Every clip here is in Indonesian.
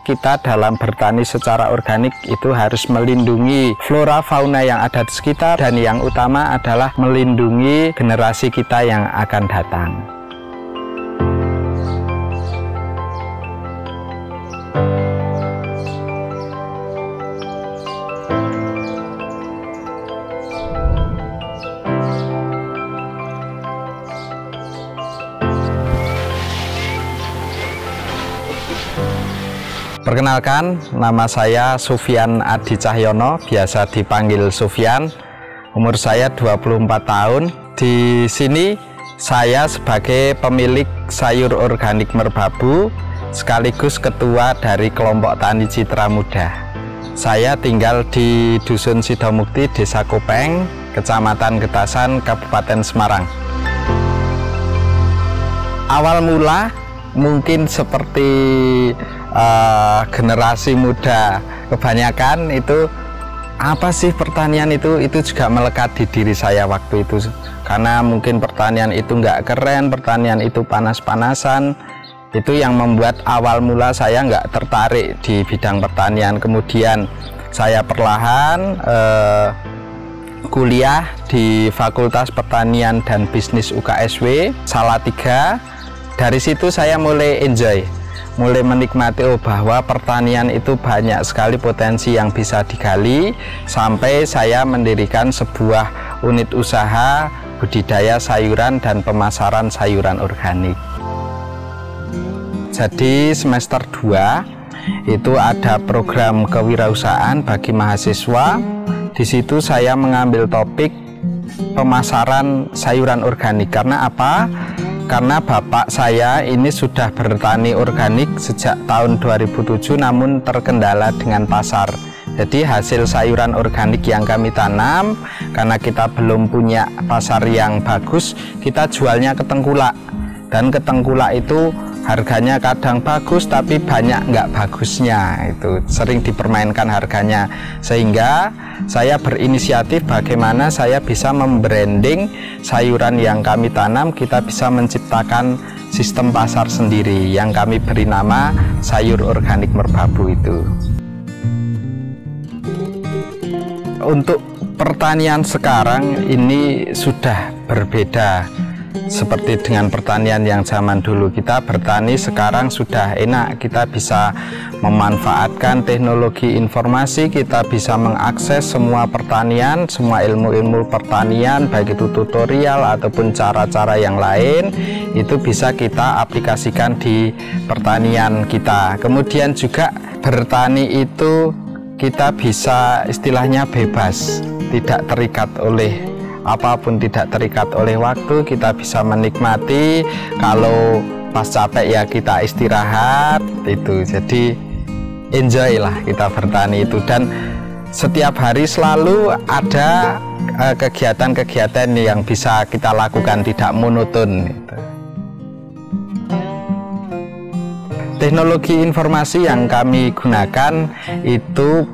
Kita dalam bertani secara organik itu harus melindungi flora fauna yang ada di sekitar, dan yang utama adalah melindungi generasi kita yang akan datang. Perkenalkan, nama saya Sufyan Adi Cahyono, biasa dipanggil Sufyan. Umur saya 24 tahun. Di sini saya sebagai pemilik sayur organik Merbabu, sekaligus ketua dari kelompok tani Citra Muda. Saya tinggal di Dusun Sidomukti, Desa Kopeng, Kecamatan Getasan, Kabupaten Semarang. Awal mula mungkin seperti generasi muda kebanyakan itu, apa sih pertanian itu juga melekat di diri saya waktu itu, karena mungkin pertanian itu nggak keren, pertanian itu panas-panasan. Itu yang membuat awal mula saya nggak tertarik di bidang pertanian. Kemudian saya perlahan kuliah di Fakultas Pertanian dan Bisnis UKSW Salatiga. Dari situ saya mulai enjoy, mulai menikmati bahwa pertanian itu banyak sekali potensi yang bisa digali, sampai saya mendirikan sebuah unit usaha budidaya sayuran dan pemasaran sayuran organik. Jadi semester 2 itu ada program kewirausahaan bagi mahasiswa. Di situ saya mengambil topik pemasaran sayuran organik. Karena apa? Karena bapak saya ini sudah bertani organik sejak tahun 2007, namun terkendala dengan pasar. Jadi hasil sayuran organik yang kami tanam, karena kita belum punya pasar yang bagus, kita jualnya ke tengkulak. Dan ke tengkulak itu harganya kadang bagus, tapi banyak nggak bagusnya, itu sering dipermainkan harganya. Sehingga saya berinisiatif bagaimana saya bisa membranding sayuran yang kami tanam, kita bisa menciptakan sistem pasar sendiri yang kami beri nama sayur organik Merbabu itu. Untuk pertanian sekarang ini sudah berbeda. Seperti dengan pertanian yang zaman dulu, kita bertani sekarang sudah enak, kita bisa memanfaatkan teknologi informasi, kita bisa mengakses semua pertanian, semua ilmu-ilmu pertanian, baik itu tutorial ataupun cara-cara yang lain, itu bisa kita aplikasikan di pertanian kita. Kemudian juga bertani itu kita bisa istilahnya bebas, tidak terikat oleh apapun, tidak terikat oleh waktu, kita bisa menikmati. Kalau pas capek ya kita istirahat itu. Jadi enjoy lah kita bertani itu, dan setiap hari selalu ada kegiatan-kegiatan yang bisa kita lakukan, tidak monoton gitu. Teknologi informasi yang kami gunakan itu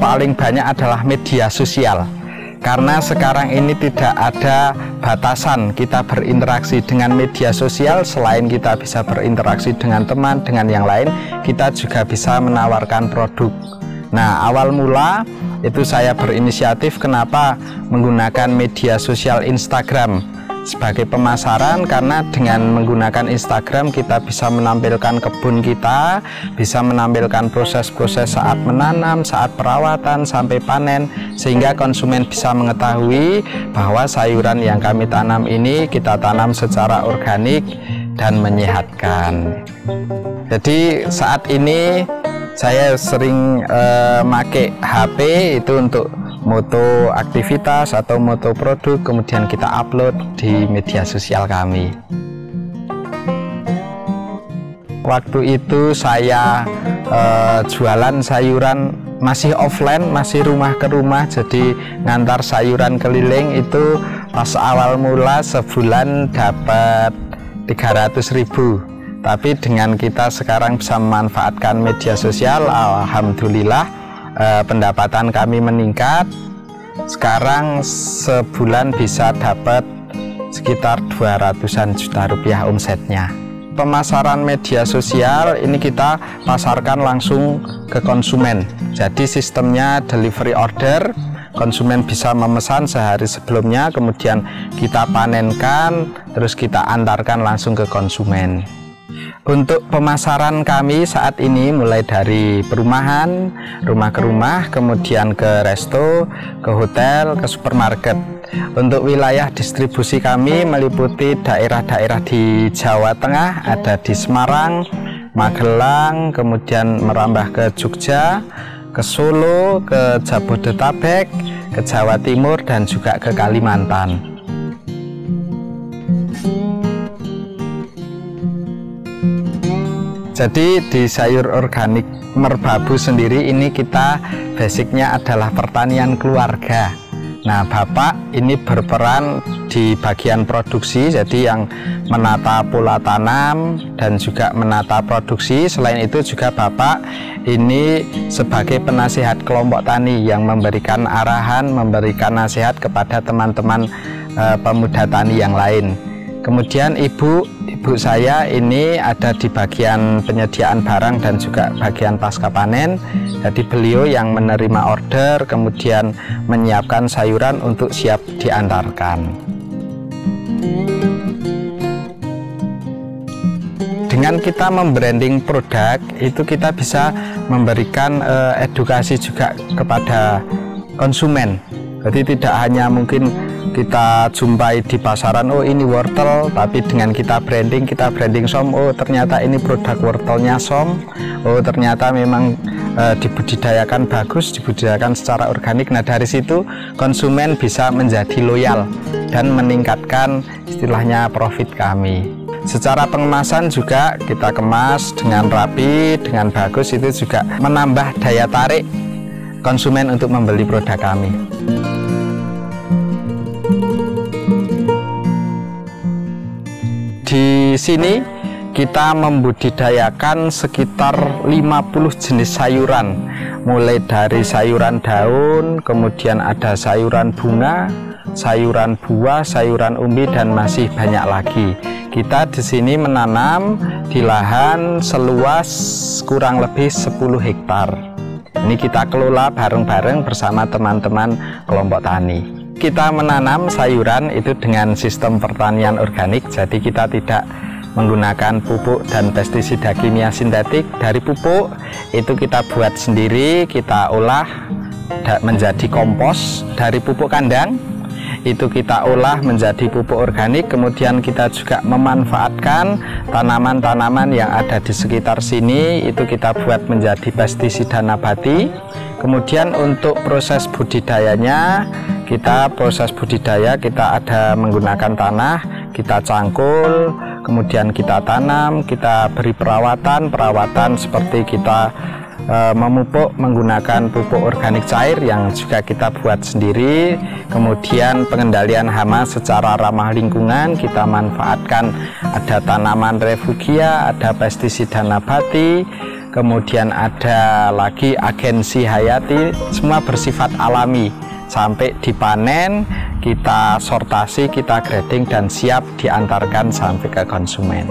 paling banyak adalah media sosial. Karena sekarang ini tidak ada batasan kita berinteraksi dengan media sosial. Selain kita bisa berinteraksi dengan teman, dengan yang lain, kita juga bisa menawarkan produk. Nah, awal mula itu saya berinisiatif kenapa menggunakan media sosial Instagram sebagai pemasaran, karena dengan menggunakan Instagram kita bisa menampilkan kebun kita, bisa menampilkan proses-proses saat menanam, saat perawatan sampai panen, sehingga konsumen bisa mengetahui bahwa sayuran yang kami tanam ini kita tanam secara organik dan menyehatkan. Jadi saat ini saya sering pakai HP itu untuk moto aktivitas atau moto produk, kemudian kita upload di media sosial kami. Waktu itu saya jualan sayuran masih offline, masih rumah ke rumah, jadi ngantar sayuran keliling itu pas awal mula sebulan dapat 300.000. Tapi dengan kita sekarang bisa memanfaatkan media sosial, alhamdulillah pendapatan kami meningkat. Sekarang sebulan bisa dapat sekitar 200-an juta rupiah omsetnya. pemasaran media sosial ini kita pasarkan langsung ke konsumen. Jadi sistemnya delivery order, konsumen bisa memesan sehari sebelumnya, kemudian kita panenkan, terus kita antarkan langsung ke konsumen. Untuk pemasaran kami saat ini mulai dari perumahan, rumah ke rumah, kemudian ke resto, ke hotel, ke supermarket. Untuk wilayah distribusi kami meliputi daerah-daerah di Jawa Tengah, ada di Semarang, Magelang, kemudian merambah ke Jogja, ke Solo, ke Jabodetabek, ke Jawa Timur, dan juga ke Kalimantan. Jadi di sayur organik Merbabu sendiri ini kita basicnya adalah pertanian keluarga. Nah, Bapak ini berperan di bagian produksi, jadi yang menata pola tanam dan juga menata produksi. Selain itu juga Bapak ini sebagai penasihat kelompok tani yang memberikan arahan, memberikan nasihat kepada teman-teman pemuda tani yang lain. Kemudian ibu saya ini ada di bagian penyediaan barang dan juga bagian pasca panen. Jadi beliau yang menerima order, kemudian menyiapkan sayuran untuk siap diantarkan. Dengan kita membranding produk, itu kita bisa memberikan edukasi juga kepada konsumen. Jadi tidak hanya mungkin kita jumpai di pasaran, oh ini wortel, tapi dengan kita branding som, oh ternyata ini produk wortelnya som, oh ternyata memang dibudidayakan bagus, dibudidayakan secara organik. Nah, dari situ konsumen bisa menjadi loyal dan meningkatkan istilahnya profit kami. Secara pengemasan juga kita kemas dengan rapi, dengan bagus, itu juga menambah daya tarik konsumen untuk membeli produk kami. Di sini kita membudidayakan sekitar 50 jenis sayuran, mulai dari sayuran daun, kemudian ada sayuran bunga, sayuran buah, sayuran umbi, dan masih banyak lagi. Kita di sini menanam di lahan seluas kurang lebih 10 hektar. Ini kita kelola bareng-bareng bersama teman-teman kelompok tani. Kita menanam sayuran itu dengan sistem pertanian organik, jadi kita tidak menggunakan pupuk dan pestisida kimia sintetik. Dari pupuk itu kita buat sendiri, kita olah menjadi kompos. Dari pupuk kandang itu kita olah menjadi pupuk organik, kemudian kita juga memanfaatkan tanaman-tanaman yang ada di sekitar sini, itu kita buat menjadi pestisida nabati. Kemudian untuk proses budidayanya, kita ada menggunakan tanah, kita cangkul, kemudian kita tanam, kita beri perawatan seperti kita memupuk menggunakan pupuk organik cair yang juga kita buat sendiri. Kemudian pengendalian hama secara ramah lingkungan kita manfaatkan, ada tanaman refugia, ada pestisida nabati, kemudian ada lagi agensi hayati, semua bersifat alami. Sampai dipanen, kita sortasi, kita grading, dan siap diantarkan sampai ke konsumen.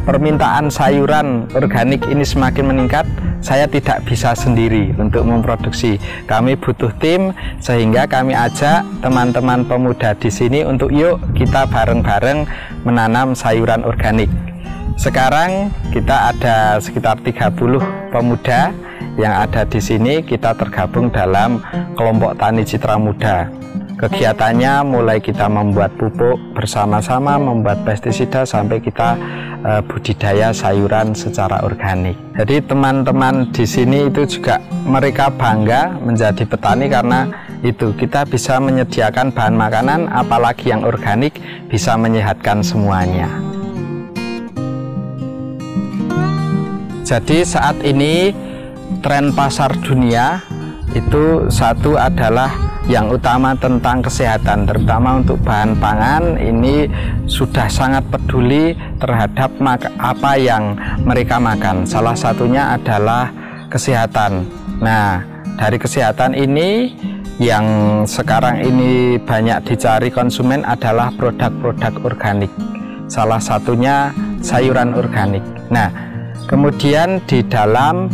Permintaan sayuran organik ini semakin meningkat. Saya tidak bisa sendiri untuk memproduksi. Kami butuh tim, sehingga kami ajak teman-teman pemuda di sini untuk yuk kita bareng-bareng menanam sayuran organik. Sekarang kita ada sekitar 30 pemuda yang ada di sini. Kita tergabung dalam kelompok Tani Citra Muda. Kegiatannya mulai kita membuat pupuk bersama-sama, membuat pestisida, sampai kita budidaya sayuran secara organik. Jadi teman-teman di sini itu juga mereka bangga menjadi petani karena itu kita bisa menyediakan bahan makanan, apalagi yang organik, bisa menyehatkan semuanya. Jadi saat ini tren pasar dunia itu satu adalah yang utama tentang kesehatan, terutama untuk bahan pangan ini sudah sangat peduli terhadap apa yang mereka makan. Salah satunya adalah kesehatan. Nah, dari kesehatan ini yang sekarang ini banyak dicari konsumen adalah produk-produk organik. Salah satunya sayuran organik. Nah, kemudian di dalam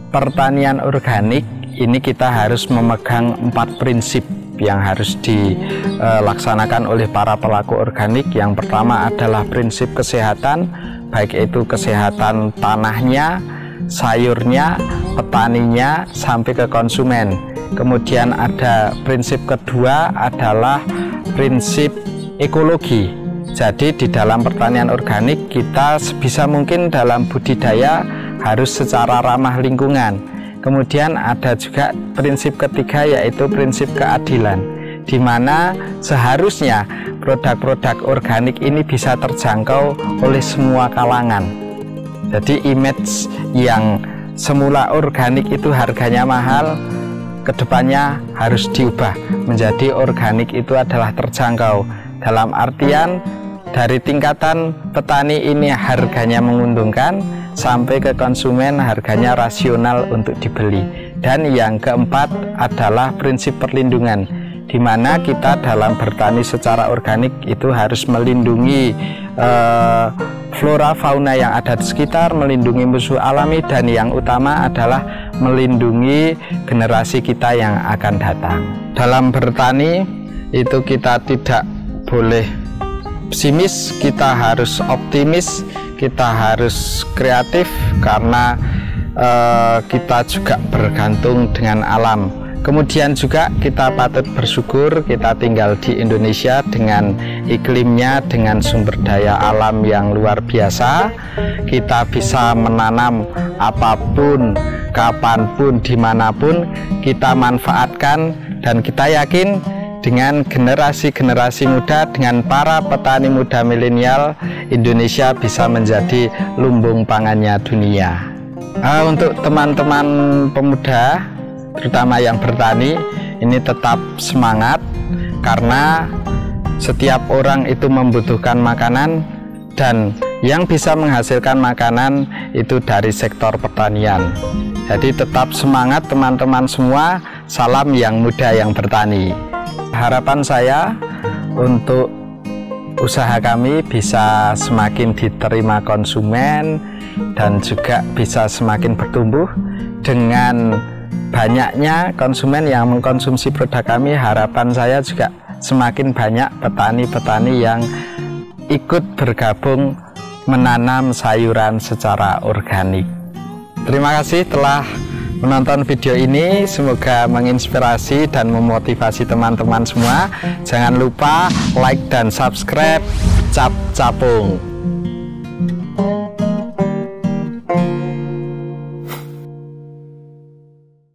pertanian organik ini kita harus memegang 4 prinsip yang harus dilaksanakan oleh para pelaku organik. Yang pertama adalah prinsip kesehatan, baik itu kesehatan tanahnya, sayurnya, petaninya, sampai ke konsumen. Kemudian ada prinsip kedua adalah prinsip ekologi. Jadi di dalam pertanian organik kita sebisa mungkin dalam budidaya harus secara ramah lingkungan. Kemudian ada juga prinsip ketiga, yaitu prinsip keadilan, di mana seharusnya produk-produk organik ini bisa terjangkau oleh semua kalangan. Jadi image yang semula organik itu harganya mahal, kedepannya harus diubah menjadi organik itu adalah terjangkau. Dalam artian dari tingkatan petani ini harganya menguntungkan, sampai ke konsumen harganya rasional untuk dibeli. Dan yang keempat adalah prinsip perlindungan, di mana kita dalam bertani secara organik itu harus melindungi flora fauna yang ada di sekitar, melindungi musuh alami, dan yang utama adalah melindungi generasi kita yang akan datang. Dalam bertani itu kita tidak boleh pesimis, kita harus optimis, kita harus kreatif, karena kita juga bergantung dengan alam. Kemudian juga kita patut bersyukur kita tinggal di Indonesia dengan iklimnya, dengan sumber daya alam yang luar biasa. Kita bisa menanam apapun, kapanpun, dimanapun, kita manfaatkan. Dan kita yakin dengan generasi-generasi muda, dengan para petani muda milenial, Indonesia bisa menjadi lumbung pangannya dunia. Untuk teman-teman pemuda, terutama yang bertani, ini tetap semangat, karena setiap orang itu membutuhkan makanan, dan yang bisa menghasilkan makanan itu dari sektor pertanian. Jadi tetap semangat teman-teman semua, salam yang muda yang bertani. Harapan saya untuk usaha kami bisa semakin diterima konsumen dan juga bisa semakin bertumbuh. Dengan banyaknya konsumen yang mengkonsumsi produk kami, harapan saya juga semakin banyak petani-petani yang ikut bergabung menanam sayuran secara organik. Terima kasih telah menonton video ini, semoga menginspirasi dan memotivasi teman-teman semua. Jangan lupa like dan subscribe Cap Capung.